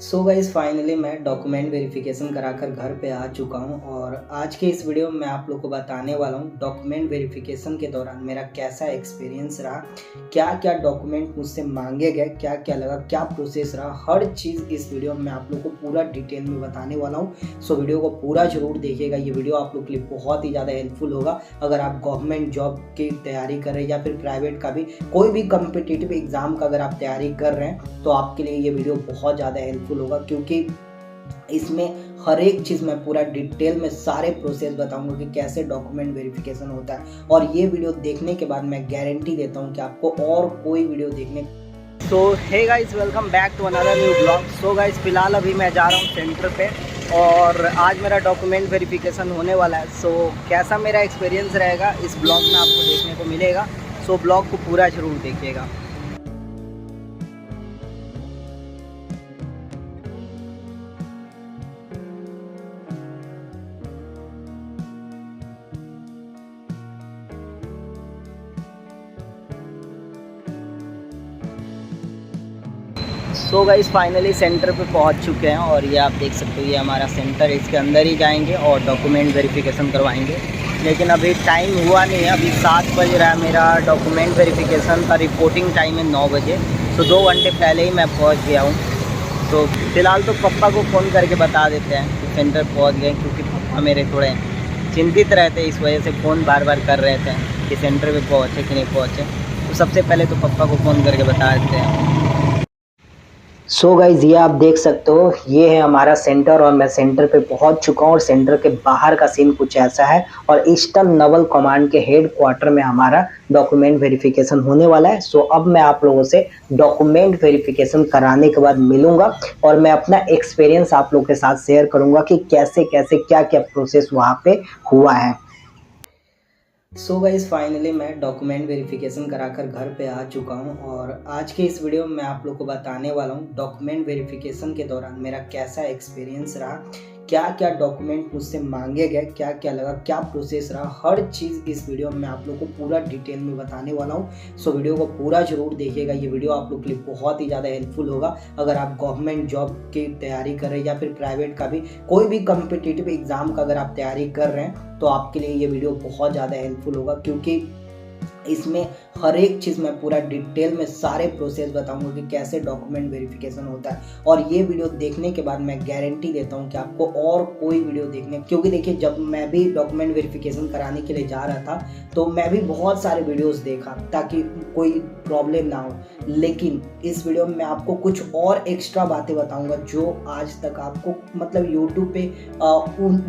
So guys finally मैं document verification कराकर घर पे आ चुका हूँ और आज के इस वीडियो में मैं आप लोग को बताने वाला हूँ डॉक्यूमेंट वेरिफिकेशन के दौरान मेरा कैसा एक्सपीरियंस रहा, क्या क्या डॉक्यूमेंट मुझसे मांगे गए, क्या क्या लगा, क्या प्रोसेस रहा, हर चीज़ इस वीडियो में मैं आप लोग को पूरा डिटेल में बताने वाला हूँ। सो वीडियो को पूरा जरूर देखिएगा। ये वीडियो आप लोग के लिए बहुत ही ज़्यादा हेल्पफुल होगा अगर आप गवर्नमेंट जॉब की तैयारी कर रहे हैं या फिर प्राइवेट का भी कोई भी कम्पिटिटिव एग्जाम का अगर आप तैयारी कर रहे हैं तो आपके लिए ये वीडियो बहुत ज़्यादा हेल्पफुल होगा, क्योंकि इसमें हर एक चीज़ मैं पूरा डिटेल में सारे प्रोसेस बताऊंगा कि कैसे डॉक्यूमेंट वेरिफिकेशन होता है। और ये वीडियो देखने के बाद मैं गारंटी देता हूं कि आपको और कोई वीडियो देखने। So hey guys, welcome back to another new blog. So guys, फिलहाल अभी मैं जा रहा हूँ सेंटर पे और आज मेरा डॉक्यूमेंट वेरिफिकेशन होने वाला है। सो कैसा मेरा एक्सपीरियंस रहेगा इस ब्लॉग में आपको देखने को मिलेगा। सो ब्लॉग को पूरा जरूर देखिएगा। सो गाइस फाइनली सेंटर पे पहुंच चुके हैं और ये आप देख सकते हो, ये हमारा सेंटर है। इसके अंदर ही जाएंगे और डॉक्यूमेंट वेरिफिकेशन करवाएंगे, लेकिन अभी टाइम हुआ नहीं है। अभी 7 बज रहा है। मेरा डॉक्यूमेंट वेरिफिकेशन का रिपोर्टिंग टाइम है 9 बजे। तो 2 घंटे पहले ही मैं पहुंच गया हूं। तो फिलहाल तो पप्पा को फ़ोन करके बता देते हैं कि सेंटर पहुँच गए, क्योंकि पप्पा मेरे थोड़े चिंतित रहते, इस वजह से फ़ोन बार बार कर रहे थे कि सेंटर पर पहुँचे कि नहीं पहुँचे। तो सबसे पहले तो पप्पा को फ़ोन करके बता देते हैं। सो गाइज, ये आप देख सकते हो, ये है हमारा सेंटर और मैं सेंटर पे पहुंच चुका हूं। और सेंटर के बाहर का सीन कुछ ऐसा है और ईस्टर्न नवल कमांड के हेड क्वार्टर में हमारा डॉक्यूमेंट वेरिफिकेशन होने वाला है। सो अब मैं आप लोगों से डॉक्यूमेंट वेरिफिकेशन कराने के बाद मिलूंगा और मैं अपना एक्सपीरियंस आप लोगों के साथ शेयर करूंगा कि कैसे कैसे क्या क्या प्रोसेस वहाँ पे हुआ है। सो गाइस फाइनली मैं डॉक्यूमेंट वेरिफिकेशन कराकर घर पे आ चुका हूं और आज के इस वीडियो में मैं आप लोग को बताने वाला हूं डॉक्यूमेंट वेरिफिकेशन के दौरान मेरा कैसा एक्सपीरियंस रहा, क्या क्या डॉक्यूमेंट मुझसे मांगे गए, क्या क्या लगा, क्या प्रोसेस रहा, हर चीज़ इस वीडियो में मैं आप लोग को पूरा डिटेल में बताने वाला हूँ। सो वीडियो को पूरा जरूर देखिएगा। ये वीडियो आप लोग के लिए बहुत ही ज़्यादा हेल्पफुल होगा अगर आप गवर्नमेंट जॉब की तैयारी कर रहे हैं या फिर प्राइवेट का भी कोई भी कम्पिटिटिव एग्जाम का अगर आप तैयारी कर रहे हैं तो आपके लिए ये वीडियो बहुत ज़्यादा हेल्पफुल होगा, क्योंकि इसमें हर एक चीज़ मैं पूरा डिटेल में सारे प्रोसेस बताऊंगा कि कैसे डॉक्यूमेंट वेरिफिकेशन होता है। और ये वीडियो देखने के बाद मैं गारंटी देता हूं कि आपको और कोई वीडियो देखने, क्योंकि देखिए जब मैं भी डॉक्यूमेंट वेरिफिकेशन कराने के लिए जा रहा था तो मैं भी बहुत सारे वीडियोस देखा ताकि कोई प्रॉब्लम ना हो, लेकिन इस वीडियो में मैं आपको कुछ और एक्स्ट्रा बातें बताऊंगा जो आज तक आपको मतलब यूट्यूब पे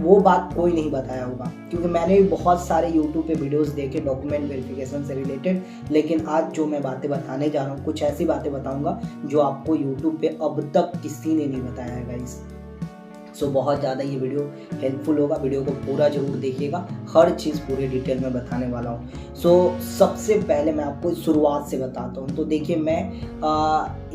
वो बात कोई नहीं बताया होगा, क्योंकि मैंने भी बहुत सारे यूट्यूब पे वीडियोस देखे डॉक्यूमेंट वेरिफिकेशन से रिलेटेड। लेकिन आज जो मैं बातें बताने जा रहा हूँ, कुछ ऐसी बातें बताऊंगा जो आपको यूट्यूब पे अब तक किसी ने नहीं बताया है गाइस। सो बहुत ज़्यादा ये वीडियो हेल्पफुल होगा। वीडियो को पूरा जरूर देखिएगा, हर चीज़ पूरे डिटेल में बताने वाला हूँ। सो सबसे पहले मैं आपको शुरुआत से बताता हूँ। तो देखिए मैं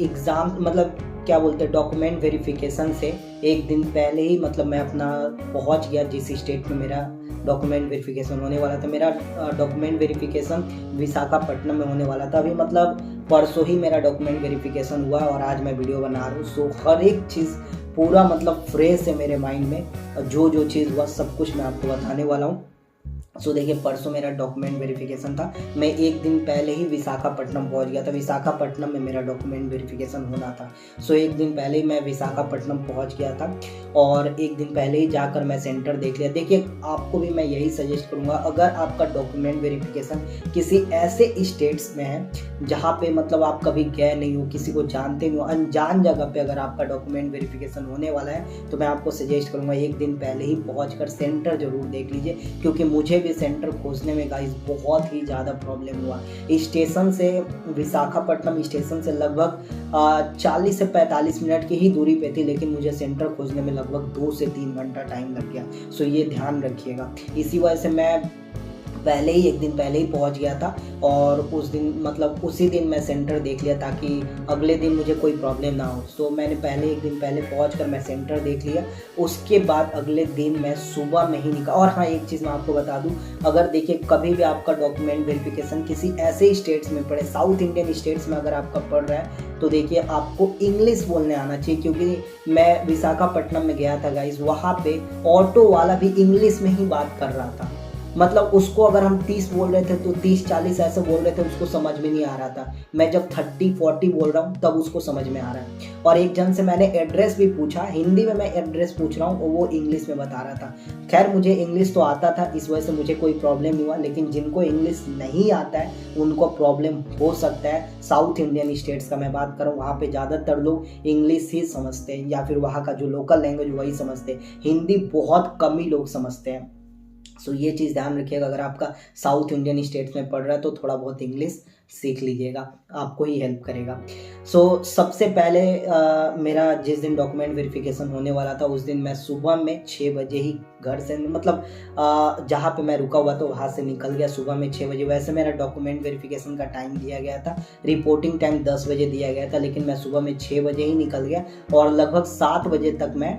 एग्ज़ाम मतलब क्या बोलते हैं डॉक्यूमेंट वेरिफिकेशन से एक दिन पहले ही मतलब मैं अपना पहुँच गया जिस स्टेट में मेरा डॉक्यूमेंट वेरिफिकेशन होने वाला था। मेरा डॉक्यूमेंट वेरिफिकेशन विशाखापट्टनम में होने वाला था। अभी मतलब परसों ही मेरा डॉक्यूमेंट वेरिफिकेशन हुआ और आज मैं वीडियो बना रहा हूँ। सो हर एक चीज़ पूरा मतलब फ्रेश है मेरे माइंड में। जो जो चीज़ हुआ सब कुछ मैं आपको बताने वाला हूँ। सो देखिए परसों मेरा डॉक्यूमेंट वेरिफिकेशन था। मैं एक दिन पहले ही विशाखापट्टनम पहुंच गया था। विशाखापट्टनम में मेरा डॉक्यूमेंट वेरिफिकेशन होना था। सो एक दिन पहले ही मैं विशाखापट्टनम पहुंच गया था और एक दिन पहले ही जाकर मैं सेंटर देख लिया। देखिए आपको भी मैं यही सजेस्ट करूंगा, अगर आपका डॉक्यूमेंट वेरिफिकेशन किसी ऐसे स्टेट्स में है जहाँ पे मतलब आप कभी गए नहीं हो, किसी को जानते नहीं हो, अनजान जगह पे अगर आपका डॉक्यूमेंट वेरिफिकेशन होने वाला है तो मैं आपको सजेस्ट करूंगा एक दिन पहले ही पहुँच सेंटर जरूर देख लीजिए, क्योंकि मुझे सेंटर खोजने में गाइस बहुत ही ज़्यादा प्रॉब्लम हुआ। स्टेशन से विशाखापट्टनम स्टेशन से लगभग 40 से 45 मिनट की ही दूरी पे थी, लेकिन मुझे सेंटर खोजने में लगभग 2 से 3 घंटा टाइम लग गया। सो ये ध्यान रखिएगा। इसी वजह से मैं पहले ही, एक दिन पहले ही पहुंच गया था और उस दिन मतलब उसी दिन मैं सेंटर देख लिया ताकि अगले दिन मुझे कोई प्रॉब्लम ना हो। सो मैंने पहले एक दिन पहले पहुंचकर मैं सेंटर देख लिया। उसके बाद अगले दिन मैं सुबह में ही निकला। और हाँ, एक चीज़ मैं आपको बता दूं, अगर देखिए कभी भी आपका डॉक्यूमेंट वेरिफिकेशन किसी ऐसे स्टेट्स में पड़े, साउथ इंडियन स्टेट्स में अगर आपका पड़ रहा है, तो देखिए आपको इंग्लिश बोलने आना चाहिए। क्योंकि मैं विशाखापट्टनम में गया था गाइस, वहाँ पे ऑटो वाला भी इंग्लिश में ही बात कर रहा था। मतलब उसको अगर हम 30 बोल रहे थे तो 30-40 ऐसे बोल रहे थे, उसको समझ में नहीं आ रहा था। मैं जब 30-40 बोल रहा हूँ तब उसको समझ में आ रहा है। और एक जन से मैंने एड्रेस भी पूछा, हिंदी में मैं एड्रेस पूछ रहा हूँ और वो इंग्लिश में बता रहा था। खैर मुझे इंग्लिश तो आता था, इस वजह से मुझे कोई प्रॉब्लम नहीं हुआ। लेकिन जिनको इंग्लिश नहीं आता है उनको प्रॉब्लम हो सकता है। साउथ इंडियन स्टेट्स का मैं बात करूँ, वहाँ पे ज़्यादातर लोग इंग्लिश ही समझते हैं या फिर वहाँ का जो लोकल लैंग्वेज वही समझते हैं। हिंदी बहुत कम ही लोग समझते हैं। सो ये चीज़ ध्यान रखिएगा, अगर आपका साउथ इंडियन स्टेट्स में पढ़ रहा है तो थोड़ा बहुत इंग्लिश सीख लीजिएगा, आपको ही हेल्प करेगा। सो सबसे पहले मेरा जिस दिन डॉक्यूमेंट वेरिफिकेशन होने वाला था उस दिन मैं सुबह में 6 बजे ही घर से, मतलब जहाँ पे मैं रुका हुआ था वहाँ से निकल गया सुबह में 6 बजे। वैसे मेरा डॉक्यूमेंट वेरिफिकेशन का टाइम दिया गया था, रिपोर्टिंग टाइम 10 बजे दिया गया था, लेकिन मैं सुबह में 6 बजे ही निकल गया और लगभग 7 बजे तक मैं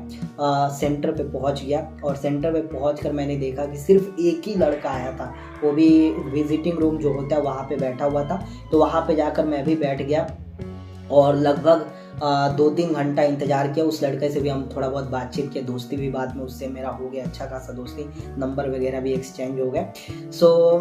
सेंटर पे पहुँच गया। और सेंटर पे पहुँच कर मैंने देखा कि सिर्फ एक ही लड़का आया था, वो भी विजिटिंग रूम जो होता है वहाँ पे बैठा हुआ था। तो वहाँ पे जाकर मैं भी बैठ गया और लगभग 2-3 घंटा इंतज़ार किया। उस लड़के से भी हम थोड़ा बहुत बातचीत किया, दोस्ती भी बाद में उससे मेरा हो गया, अच्छा खासा दोस्ती, नंबर वगैरह भी एक्सचेंज हो गया। सो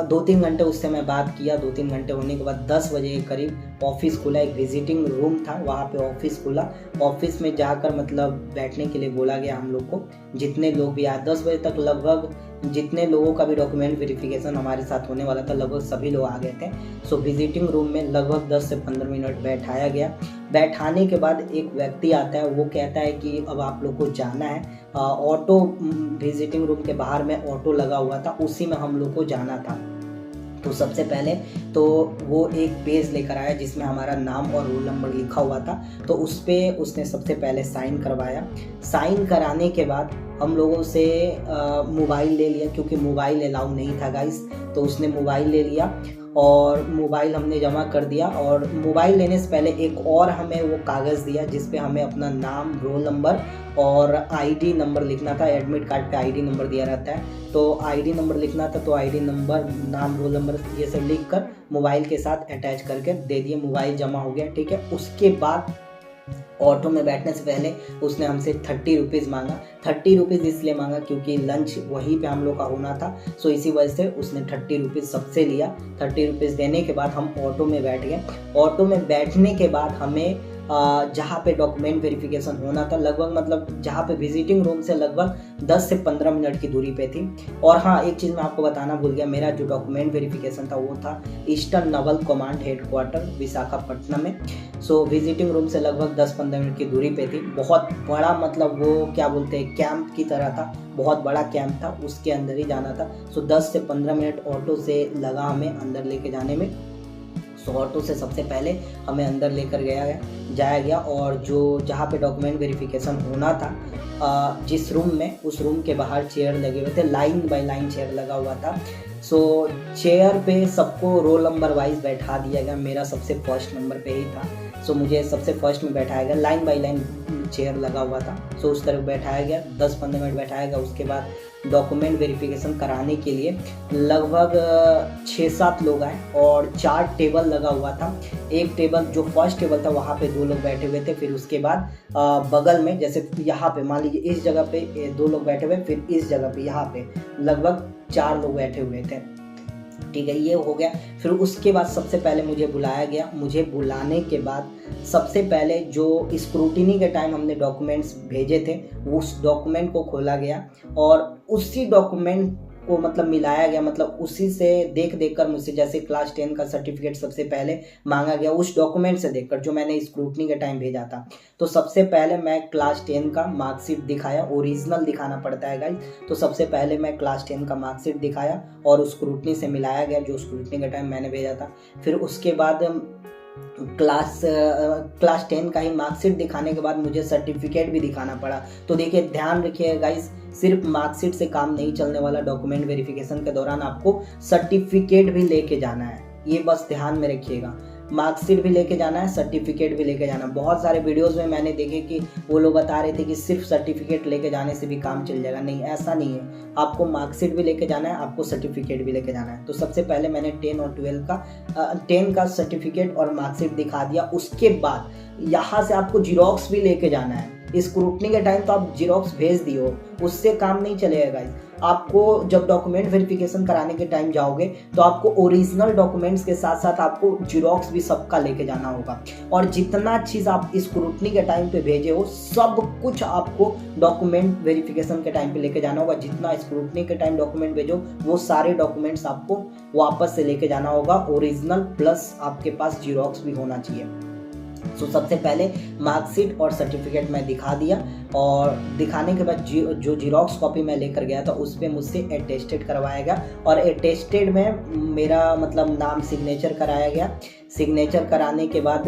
2-3 घंटे उससे मैं बात किया। 2-3 घंटे होने के बाद 10 बजे के करीब ऑफिस खुला, एक विजिटिंग रूम था वहाँ पे ऑफिस खुला। ऑफिस में जाकर मतलब बैठने के लिए बोला गया हम लोग को, जितने लोग भी आए 10 बजे तक लगभग जितने लोगों का भी डॉक्यूमेंट वेरिफिकेशन हमारे साथ होने वाला था लगभग सभी लोग आ गए थे। सो विजिटिंग रूम में लगभग 10 से 15 मिनट बैठाया गया। बैठाने के बाद एक व्यक्ति आता है, वो कहता है कि अब आप लोग को जाना है। ऑटो विजिटिंग रूम के बाहर में ऑटो लगा हुआ था, उसी में हम लोग को जाना था। तो सबसे पहले तो वो एक पेज लेकर आया जिसमें हमारा नाम और रोल नंबर लिखा हुआ था। तो उस पर उसने सबसे पहले साइन करवाया। साइन कराने के बाद हम लोगों से मोबाइल ले लिया, क्योंकि मोबाइल अलाउ नहीं था गाइस। तो उसने मोबाइल ले लिया और मोबाइल हमने जमा कर दिया। और मोबाइल लेने से पहले एक और हमें वो कागज़ दिया जिस पे हमें अपना नाम, रोल नंबर और आईडी नंबर लिखना था। एडमिट कार्ड पे आईडी नंबर दिया रहता है, तो आईडी नंबर लिखना था। तो आईडी नंबर, नाम, रोल नंबर ये सब लिख कर मोबाइल के साथ अटैच करके दे दिए। मोबाइल जमा हो गया, ठीक है। उसके बाद ऑटो में बैठने से पहले उसने हमसे 30 रुपीज़ मांगा। 30 रुपीज़ इसलिए मांगा क्योंकि लंच वहीं पे हम लोग का होना था। सो इसी वजह से उसने 30 रुपीज़ सबसे लिया। 30 रुपीज़ देने के बाद हम ऑटो में बैठ गए। ऑटो में बैठने के बाद हमें जहाँ पे डॉक्यूमेंट वेरिफिकेशन होना था, लगभग मतलब जहाँ पे विजिटिंग रूम से लगभग 10 से 15 मिनट की दूरी पे थी। और हाँ, एक चीज़ मैं आपको बताना भूल गया, मेरा जो डॉक्यूमेंट वेरिफिकेशन था वो था eastern Naval command headquarter Visakhapatnam में। सो विजिटिंग रूम से लगभग 10-15 मिनट की दूरी पे थी। बहुत बड़ा, मतलब वो क्या बोलते हैं, कैंप की तरह था, बहुत बड़ा कैंप था, उसके अंदर ही जाना था। सो 10 से 15 मिनट ऑटो से लगा हमें अंदर लेके जाने में। सो ऑटो से सबसे पहले हमें अंदर लेकर जाया गया और जो जहाँ पे डॉक्यूमेंट वेरिफिकेशन होना था, जिस रूम में, उस रूम के बाहर चेयर लगे हुए थे, लाइन बाय लाइन चेयर लगा हुआ था। सो चेयर पे सबको रोल नंबर वाइज बैठा दिया गया। मेरा सबसे फर्स्ट नंबर पे ही था, सो मुझे सबसे फर्स्ट में बैठाया गया। लाइन बाय लाइन चेयर लगा हुआ था, सो उस तरफ बैठाया गया। 10-15 मिनट बैठाया गया। उसके बाद डॉक्यूमेंट वेरिफिकेशन कराने के लिए लगभग 6-7 लोग आए और 4 टेबल लगा हुआ था। एक टेबल, जो फर्स्ट टेबल था, वहाँ पे 2 लोग बैठे हुए थे। फिर उसके बाद बगल में, जैसे यहाँ पे मान लीजिए इस जगह पे 2 लोग बैठे हुए, फिर इस जगह पे यहाँ पे लगभग 4 लोग बैठे हुए थे, ठीक है। ये हो गया। फिर उसके बाद सबसे पहले मुझे बुलाया गया। मुझे बुलाने के बाद सबसे पहले जो स्क्रूटिनी के टाइम हमने डॉक्यूमेंट्स भेजे थे, उस डॉक्यूमेंट को खोला गया और उसी डॉक्यूमेंट को मतलब मिलाया गया। मतलब उसी से देख कर मुझसे, जैसे क्लास 10 का सर्टिफिकेट सबसे पहले मांगा गया, उस डॉक्यूमेंट से देखकर जो मैंने स्क्रूटनी के टाइम भेजा था। तो सबसे पहले मैं क्लास 10 का मार्कशीट दिखाया, ओरिजिनल दिखाना पड़ता है गाइस। तो सबसे पहले मैं क्लास 10 का मार्कशीट दिखाया और उस स्क्रूटनी से मिलाया गया जो स्क्रूटनी के टाइम मैंने भेजा था। फिर उसके बाद क्लास 10 का ही मार्कशीट दिखाने के बाद मुझे सर्टिफिकेट भी दिखाना पड़ा। तो देखिए ध्यान रखिए गाइस, सिर्फ मार्कशीट से काम नहीं चलने वाला, डॉक्यूमेंट वेरिफिकेशन के दौरान आपको सर्टिफिकेट भी लेके जाना है, ये बस ध्यान में रखिएगा। मार्कशीट भी लेके जाना है, सर्टिफिकेट भी लेके जाना है। बहुत सारे वीडियोस में मैंने देखे कि वो लोग बता रहे थे कि सिर्फ सर्टिफिकेट लेके जाने से भी काम चल जाएगा, नहीं ऐसा नहीं है। आपको मार्कशीट भी लेके जाना है, आपको सर्टिफिकेट भी लेके जाना है। तो सबसे पहले मैंने 10 और 10 का सर्टिफिकेट और मार्कशीट दिखा दिया। उसके बाद यहाँ से आपको जीरोक्स भी लेके जाना है। स्क्रूटनी के टाइम तो आप जीरोक्स भेज दियो, उससे काम नहीं चलेगा गाइस। आपको जब डॉक्यूमेंट वेरिफिकेशन कराने के टाइम जाओगे तो आपको ओरिजिनल डॉक्यूमेंट्स के साथ साथ आपको जीरोक्स भी सबका लेके जाना होगा। और जितना चीज़ आप स्क्रूटनी के टाइम पे भेजे हो सब कुछ आपको डॉक्यूमेंट वेरिफिकेशन के टाइम पे लेके जाना होगा। जितना स्क्रूटनी के टाइम डॉक्यूमेंट भेजो वो सारे डॉक्यूमेंट्स आपको वापस से लेके जाना होगा, ओरिजिनल प्लस आपके पास जीरोक्स भी होना चाहिए। तो सबसे पहले मार्कशीट और सर्टिफिकेट मैं दिखा दिया, और दिखाने के बाद जो जीरोक्स कॉपी मैं लेकर गया था उस पर मुझसे अटेस्टेड करवाया गया। और अटेस्टेड में मेरा मतलब नाम सिग्नेचर कराया गया। सिग्नेचर कराने के बाद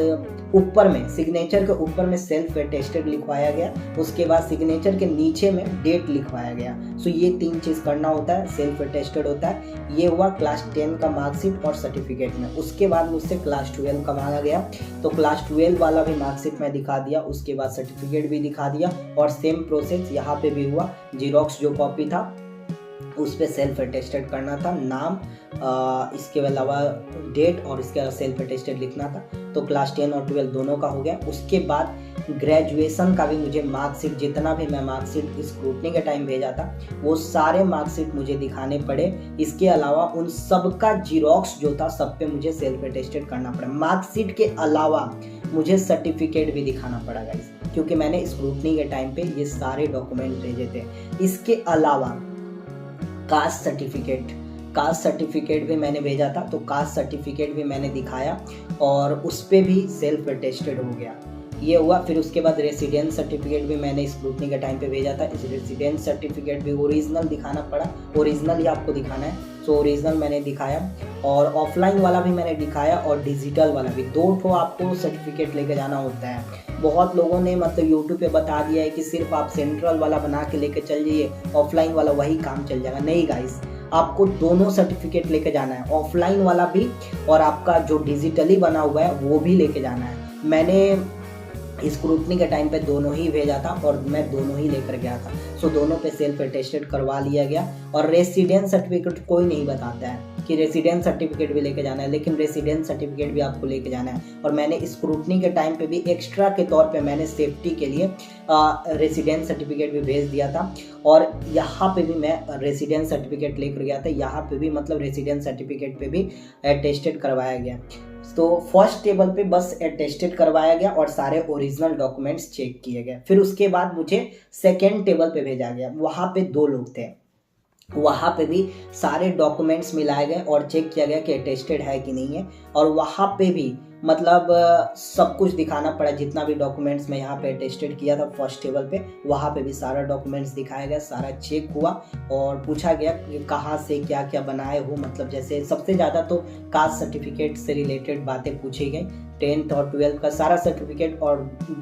ऊपर में, सिग्नेचर के ऊपर में सेल्फ अटेस्टेड लिखवाया गया। उसके बाद सिग्नेचर के नीचे में डेट लिखवाया गया। सो ये 3 चीज़ करना होता है, सेल्फ अटेस्टेड होता है। ये हुआ क्लास 10 का मार्कशीट और सर्टिफिकेट में। उसके बाद मुझसे क्लास 12 का मांगा गया, तो क्लास 12 वाला भी मार्कशीट मैं दिखा दिया। उसके बाद सर्टिफिकेट भी दिखा दिया, और सेम प्रोसेस यहाँ पे भी हुआ। जीरोक्स जो कॉपी था उस पर सेल्फ अटेस्टेड करना था, नाम, इसके अलावा डेट, और इसके अलावा सेल्फ अटेस्टेड लिखना था। तो क्लास 10 और 12 दोनों का हो गया। उसके बाद ग्रेजुएशन का भी मुझे मार्कशीट, जितना भी मैं मार्कशीट स्क्रूटनी के टाइम भेजा था वो सारे मार्कशीट मुझे दिखाने पड़े। इसके अलावा उन सब का जीरोक्स जो था सब पे मुझे सेल्फ अटेस्टेड करना पड़ा। मार्कशीट के अलावा मुझे सर्टिफिकेट भी दिखाना पड़ा गाइस, क्योंकि मैंने स्क्रूटनी के टाइम पे ये सारे डॉक्यूमेंट भेजे थे। इसके अलावा कास्ट सर्टिफिकेट भी मैंने भेजा था, तो कास्ट सर्टिफिकेट भी मैंने दिखाया और उस पर भी सेल्फ अटेस्टेड हो गया, ये हुआ। फिर उसके बाद रेसिडेंस सर्टिफिकेट भी मैंने स्क्रूटनी के टाइम पे भेजा था। इस रेसिडेंस सर्टिफिकेट भी ओरिजिनल दिखाना पड़ा, ओरिजिनल ही आपको दिखाना है। सो ओरिजिनल मैंने दिखाया, और ऑफलाइन वाला भी मैंने दिखाया, और डिजिटल वाला भी। 2 ठो आपको सर्टिफिकेट लेके जाना होता है। बहुत लोगों ने मतलब यूट्यूब पे बता दिया है कि सिर्फ आप सेंट्रल वाला बना के लेके चल जाइए, ऑफलाइन वाला वही काम चल जाएगा। नहीं गाइस, आपको दोनों सर्टिफिकेट लेके जाना है, ऑफलाइन वाला भी और आपका जो डिजिटली बना हुआ है वो भी लेके जाना है। मैंने स्क्रूटनी के टाइम पे दोनों ही भेजा था और मैं दोनों ही लेकर गया था। सो दोनों पे सेल्फ अटेस्टेड करवा लिया गया। और रेसिडेंस सर्टिफिकेट कोई नहीं बताता है कि रेसिडेंस सर्टिफिकेट भी लेके जाना है, लेकिन रेसिडेंस सर्टिफिकेट भी आपको लेके जाना है। और मैंने स्क्रूटनी के टाइम पे भी एक्स्ट्रा के तौर पे मैंने सेफ्टी के लिए रेसिडेंस सर्टिफिकेट भी भेज दिया था। और यहाँ पे भी मैं रेसिडेंस सर्टिफिकेट लेकर गया था, यहाँ पे भी मतलब रेसिडेंस सर्टिफिकेट पे भी अटेस्टेड करवाया गया। तो फर्स्ट टेबल पे बस अटेस्टेड करवाया गया और सारे ओरिजिनल डॉक्यूमेंट्स चेक किए गए। फिर उसके बाद मुझे सेकेंड टेबल पे भेजा गया, वहाँ पे 2 लोग थे। वहाँ पे भी सारे डॉक्यूमेंट्स मिलाए गए और चेक किया गया कि अटेस्टेड है कि नहीं है। और वहाँ पे भी मतलब सब कुछ दिखाना पड़ा, जितना भी डॉक्यूमेंट्स मैं यहाँ पे अटेस्टेड किया था फर्स्ट टेबल पे, वहाँ पे भी सारा डॉक्यूमेंट्स दिखाया गया, सारा चेक हुआ। और पूछा गया कि कहाँ से क्या क्या बनाए हो, मतलब जैसे सबसे ज़्यादा तो कास्ट सर्टिफिकेट से रिलेटेड बातें पूछी गई। 10th और 12th का सारा सर्टिफिकेट और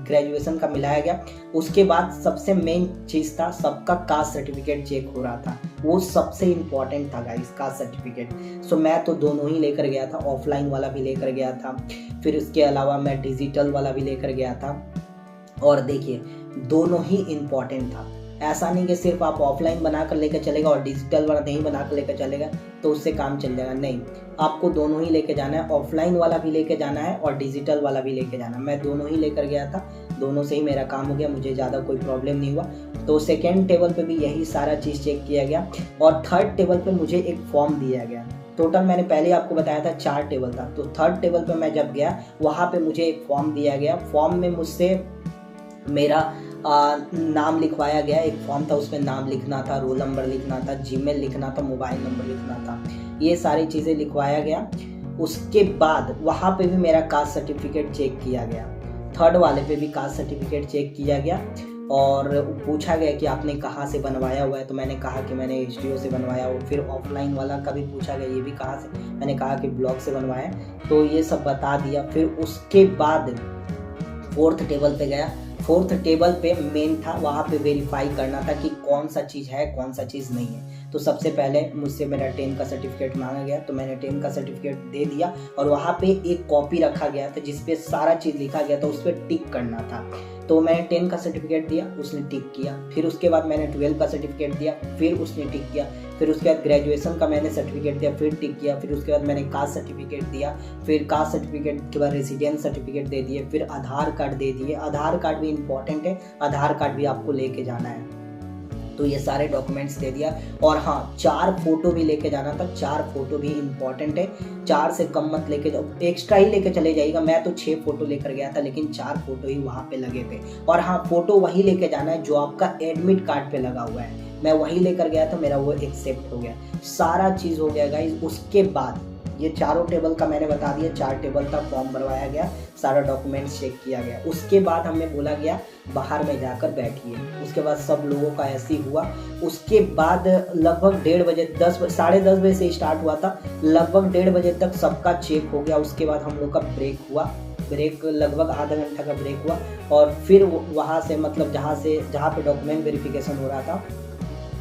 ग्रेजुएशन का मिलाया गया। उसके बाद सबसे मेन चीज़ था, सबका कास्ट सर्टिफिकेट चेक हो रहा था, वो सबसे इम्पॉर्टेंट था गाइस, कास्ट सर्टिफिकेट। सो मैं तो दोनों ही लेकर गया था, ऑफलाइन वाला भी लेकर गया था, फिर उसके अलावा मैं डिजिटल वाला भी लेकर गया था। और देखिए दोनों ही इम्पॉर्टेंट था, ऐसा नहीं कि सिर्फ आप ऑफलाइन बनाकर लेकर चलेगा और डिजिटल वाला नहीं बनाकर लेकर चलेगा तो उससे काम चल जाएगा। नहीं, आपको दोनों ही लेके जाना है, ऑफलाइन वाला भी लेके जाना है और डिजिटल वाला भी लेके जाना है। मैं दोनों ही लेकर गया था, दोनों से ही मेरा काम हो गया, मुझे ज़्यादा कोई प्रॉब्लम नहीं हुआ। तो सेकेंड टेबल पे भी यही सारा चीज़ चेक किया गया। और थर्ड टेबल पे मुझे एक फॉर्म दिया गया। टोटल मैंने पहले आपको बताया था 4 टेबल था, तो थर्ड टेबल पे मैं जब गया वहाँ पे मुझे एक फॉर्म दिया गया। फॉर्म में मुझसे मेरा नाम लिखवाया गया। एक फॉर्म था, उसमें नाम लिखना था, रोल नंबर लिखना था, जीमेल लिखना था, मोबाइल नंबर लिखना था, ये सारी चीज़ें लिखवाया गया। उसके बाद वहाँ पे भी मेरा कास्ट सर्टिफिकेट चेक किया गया, थर्ड वाले पे भी कास्ट सर्टिफिकेट चेक किया गया। और पूछा गया कि आपने कहाँ से बनवाया हुआ है, तो मैंने कहा कि मैंने एचडीओ से बनवाया हो। फिर ऑफलाइन वाला का भी पूछा गया, ये भी कहाँ से, मैंने कहा कि ब्लॉक से बनवाया, तो ये सब बता दिया। फिर उसके बाद 4th टेबल पे गया। 4th टेबल पे मेन था, वहाँ पे वेरीफाई करना था कि कौन सा चीज़ है कौन सा चीज़ नहीं है। तो सबसे पहले मुझसे मेरा 10 का सर्टिफिकेट मांगा गया, तो मैंने 10 का सर्टिफिकेट दे दिया और वहाँ पे एक कॉपी रखा गया था जिसपे सारा चीज़ लिखा गया था, उस पर टिक करना था। तो मैंने 10 का सर्टिफिकेट दिया, उसने टिक किया। फिर उसके बाद मैंने 12 का सर्टिफिकेट दिया, फिर उसने टिक किया। फिर उसके बाद ग्रेजुएशन का मैंने सर्टिफिकेट दिया, फिर टिक किया। फिर उसके बाद मैंने कास्ट सर्टिफिकेट दिया, फिर कास्ट सर्टिफिकेट के बाद रेसिडेंस सर्टिफिकेट दे दिए, फिर आधार कार्ड दे दिए। आधार कार्ड भी इम्पॉर्टेंट है, आधार कार्ड भी आपको लेके जाना है। तो ये सारे डॉक्यूमेंट्स दे दिया। और हाँ, 4 फोटो भी लेके जाना था, 4 फोटो भी इम्पॉर्टेंट है, 4 से कम मत लेके जाओ, एक्स्ट्रा ही लेके चले जाइएगा। मैं तो 6 फोटो लेकर गया था, लेकिन 4 फोटो ही वहाँ पे लगे थे। और हाँ, फोटो वही लेके जाना है जो आपका एडमिट कार्ड पे लगा हुआ है। मैं वही लेकर गया था, मेरा वो एक्सेप्ट हो गया, सारा चीज़ हो गया गाइस। उसके बाद ये चारों टेबल का मैंने बता दिया, 4 टेबल का फॉर्म भरवाया गया, सारा डॉक्यूमेंट्स चेक किया गया। उसके बाद हमें बोला गया बाहर में जाकर बैठिए। उसके बाद सब लोगों का ऐसे ही हुआ। उसके बाद लगभग 1:30 बजे, 10 बजे से स्टार्ट हुआ था, लगभग 1:30 बजे तक सबका चेक हो गया। उसके बाद हम लोग का ब्रेक हुआ, ब्रेक लगभग आधा घंटा का ब्रेक हुआ। और फिर वहाँ से मतलब जहाँ पे डॉक्यूमेंट वेरिफिकेशन हो रहा था,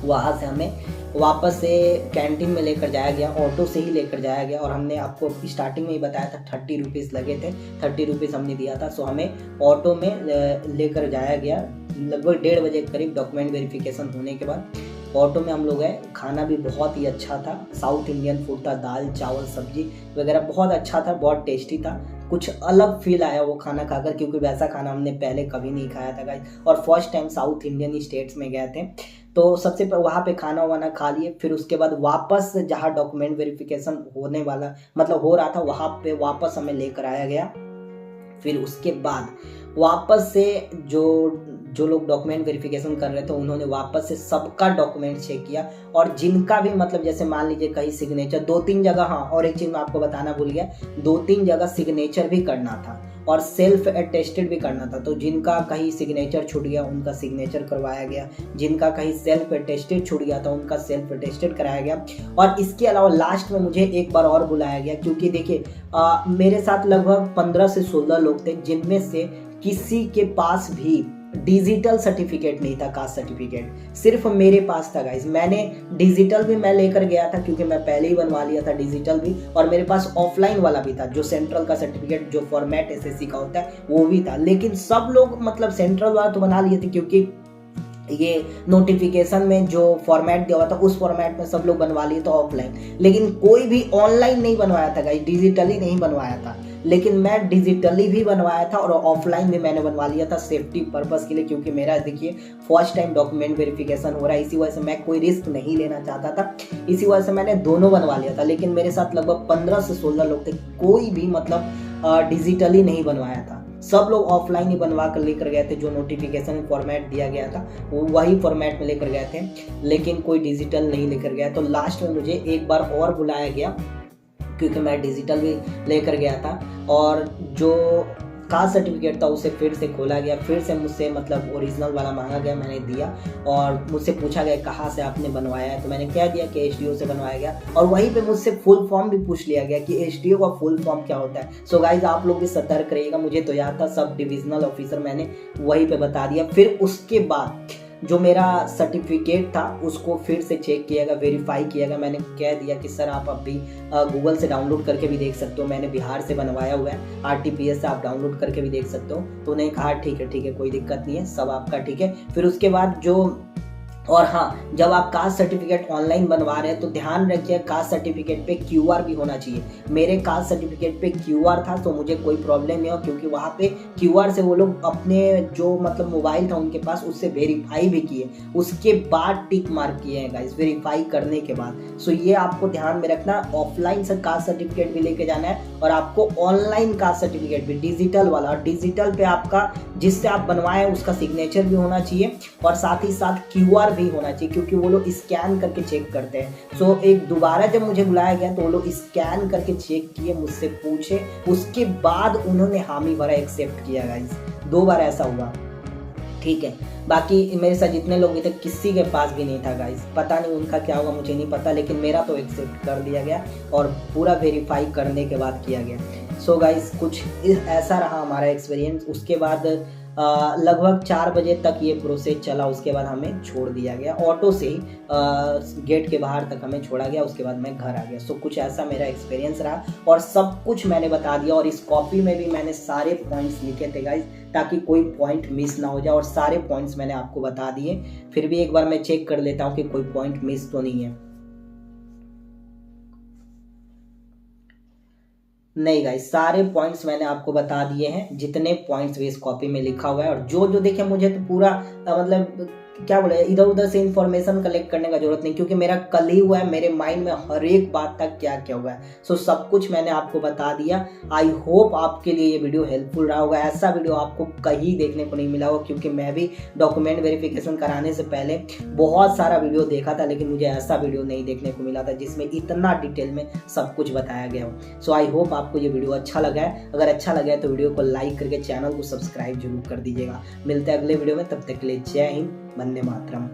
वहाँ से हमें वापस से कैंटीन में लेकर जाया गया, ऑटो से ही लेकर जाया गया। और हमने आपको स्टार्टिंग में ही बताया था 30 रुपीज़ लगे थे, 30 रुपीज़ हमने दिया था। सो हमें ऑटो में लेकर जाया गया लगभग 1:30 बजे के करीब। डॉक्यूमेंट वेरिफिकेशन होने के बाद ऑटो में हम लोग गए। खाना भी बहुत ही अच्छा था, साउथ इंडियन फूड था, दाल चावल सब्जी वगैरह बहुत अच्छा था, बहुत टेस्टी था। कुछ अलग फील आया वो खाना खाकर, क्योंकि वैसा खाना हमने पहले कभी नहीं खाया था गाइस, और first time south Indian states में गए थे। तो सबसे वहाँ पे खाना वाना खा लिए। फिर उसके बाद वापस जहाँ डॉक्यूमेंट वेरिफिकेशन होने वाला मतलब हो रहा था, वहाँ पे वापस हमें लेकर आया गया। फिर उसके बाद वापस से जो लोग डॉक्यूमेंट वेरिफिकेशन कर रहे थे, उन्होंने वापस से सबका डॉक्यूमेंट चेक किया। और जिनका भी मतलब जैसे मान लीजिए कहीं सिग्नेचर 2-3 जगह, हाँ और एक चीज़ मैं आपको बताना भूल गया, 2-3 जगह सिग्नेचर भी करना था और सेल्फ अटेस्टेड भी करना था। तो जिनका कहीं सिग्नेचर छूट गया उनका सिग्नेचर करवाया गया, जिनका कहीं सेल्फ अटेस्टेड छूट गया था उनका सेल्फ अटेस्टेड कराया गया। और इसके अलावा लास्ट में मुझे एक बार और बुलाया गया, क्योंकि देखिए मेरे साथ लगभग 15 से 16 लोग थे, जिनमें से किसी के पास भी डिजिटल सर्टिफिकेट नहीं था, कास्ट सर्टिफिकेट सिर्फ मेरे पास था गाइस। मैंने डिजिटल भी मैं लेकर गया था, क्योंकि मैं पहले ही बनवा लिया था डिजिटल भी, और मेरे पास ऑफलाइन वाला भी था, जो सेंट्रल का सर्टिफिकेट जो फॉर्मेट एसएससी का होता है वो भी था। लेकिन सब लोग मतलब सेंट्रल वाला तो बना लिए थे, क्योंकि ये नोटिफिकेशन में जो फॉर्मेट दिया हुआ था उस फॉर्मेट में सब लोग बनवा लिए तो ऑफलाइन। लेकिन कोई भी ऑनलाइन नहीं बनवाया था गाइस, डिजिटली नहीं बनवाया था। लेकिन मैं डिजिटली भी बनवाया था और ऑफलाइन भी मैंने बनवा लिया था सेफ्टी पर्पस के लिए, क्योंकि मेरा देखिए फर्स्ट टाइम डॉक्यूमेंट वेरिफिकेशन हो रहा है, इसी वजह से मैं कोई रिस्क नहीं लेना चाहता था, इसी वजह से मैंने दोनों बनवा लिया था। लेकिन मेरे साथ लगभग 15 से 16 लोग थे, कोई भी मतलब डिजिटली नहीं बनवाया था, सब लोग ऑफलाइन ही बनवा कर लेकर गए थे। जो नोटिफिकेशन फॉर्मेट दिया गया था वो वही फॉर्मेट में लेकर गए थे, लेकिन कोई डिजिटल नहीं लेकर गया। तो लास्ट में मुझे एक बार और बुलाया गया, क्योंकि मैं डिजिटल भी लेकर गया था, और जो कास्ट सर्टिफिकेट था उसे फिर से खोला गया, फिर से मुझसे मतलब ओरिजिनल वाला मांगा गया, मैंने दिया। और मुझसे पूछा गया कहाँ से आपने बनवाया है, तो मैंने कह दिया कि एचडीओ से बनवाया गया। और वहीं पे मुझसे फुल फॉर्म भी पूछ लिया गया कि एचडीओ का फुल फॉर्म क्या होता है। सो गाइज आप लोग भी सतर्क रहिएगा, मुझे तो याद था, सब डिविजनल ऑफिसर मैंने वहीं पे बता दिया। फिर उसके बाद जो मेरा सर्टिफिकेट था उसको फिर से चेक किया गया, वेरीफाई किया गया। मैंने कह दिया कि सर आप अभी गूगल से डाउनलोड करके भी देख सकते हो, मैंने बिहार से बनवाया हुआ है, आरटीपीएस से आप डाउनलोड करके भी देख सकते हो। तो उन्हें कहा ठीक है कोई दिक्कत नहीं है, सब आपका ठीक है। फिर उसके बाद और हाँ, जब आप कास्ट सर्टिफिकेट ऑनलाइन बनवा रहे हैं तो ध्यान रखिए कास्ट सर्टिफिकेट पे क्यूआर भी होना चाहिए। मेरे कास्ट सर्टिफिकेट पे क्यूआर था, तो मुझे कोई प्रॉब्लम नहीं हो, क्योंकि वहाँ पे क्यूआर से वो लोग अपने जो मतलब मोबाइल था उनके पास उससे वेरीफाई भी किए, उसके बाद टिक मार्क किए हैं गाइस, वेरीफाई करने के बाद। सो ये आपको ध्यान में रखना, ऑफलाइन से कास्ट सर्टिफिकेट भी लेके जाना है, और आपको ऑनलाइन कास्ट सर्टिफिकेट भी डिजिटल वाला, और डिजिटल पे आपका जिससे आप बनवाए उसका सिग्नेचर भी होना चाहिए, और साथ ही साथ क्यूआर भी होना चाहिए, क्योंकि वो लोग स्कैन करके चेक करते हैं। सो एक दोबारा जब मुझे बुलाया गया तो वो लोग स्कैन करके चेक किए, मुझसे पूछे, उसके बाद उन्होंने हामी भरा एक्सेप्ट किया गाइस। 2 बार ऐसा हुआ। ठीक है। बाकी मेरे साथ जितने लोग थे किसी के पास भी नहीं था गाइस, पता नहीं उनका क्या होगा मुझे नहीं पता, लेकिन मेरा तो एक्सेप्ट कर दिया गया और पूरा वेरीफाई करने के बाद किया गया। सो गाइस कुछ ऐसा रहा हमारा एक्सपीरियंस। उसके बाद लगभग 4 बजे तक ये प्रोसेस चला, उसके बाद हमें छोड़ दिया गया ऑटो से ही, गेट के बाहर तक हमें छोड़ा गया, उसके बाद मैं घर आ गया। सो कुछ ऐसा मेरा एक्सपीरियंस रहा और सब कुछ मैंने बता दिया, और इस कॉपी में भी मैंने सारे पॉइंट्स लिखे थे गाइस, ताकि कोई पॉइंट मिस ना हो जाए, और सारे पॉइंट्स मैंने आपको बता दिए। फिर भी एक बार मैं चेक कर लेता हूँ कि कोई पॉइंट मिस तो नहीं है। नहीं गाइस, सारे पॉइंट्स मैंने आपको बता दिए हैं, जितने पॉइंट्स भी इस कॉपी में लिखा हुआ है। और जो जो देखे मुझे तो पूरा मतलब क्या बोले, इधर उधर से इंफॉर्मेशन कलेक्ट करने का जरूरत नहीं, क्योंकि मेरा कल ही हुआ है, मेरे माइंड में हर एक बात तक क्या क्या हुआ है। सो सब कुछ मैंने आपको बता दिया। आई होप आपके लिए ये वीडियो हेल्पफुल रहा होगा। ऐसा वीडियो आपको कहीं देखने को नहीं मिला होगा, क्योंकि मैं भी डॉक्यूमेंट वेरिफिकेशन कराने से पहले बहुत सारा वीडियो देखा था, लेकिन मुझे ऐसा वीडियो नहीं देखने को मिला था जिसमें इतना डिटेल में सब कुछ बताया गया हो। सो आई होप आपको ये वीडियो अच्छा लगा है। अगर अच्छा लगा है तो वीडियो को लाइक करके चैनल को सब्सक्राइब जरूर कर दीजिएगा। मिलते हैं अगले वीडियो में, तब तक के लिए जय हिंद, वंदे मातरम।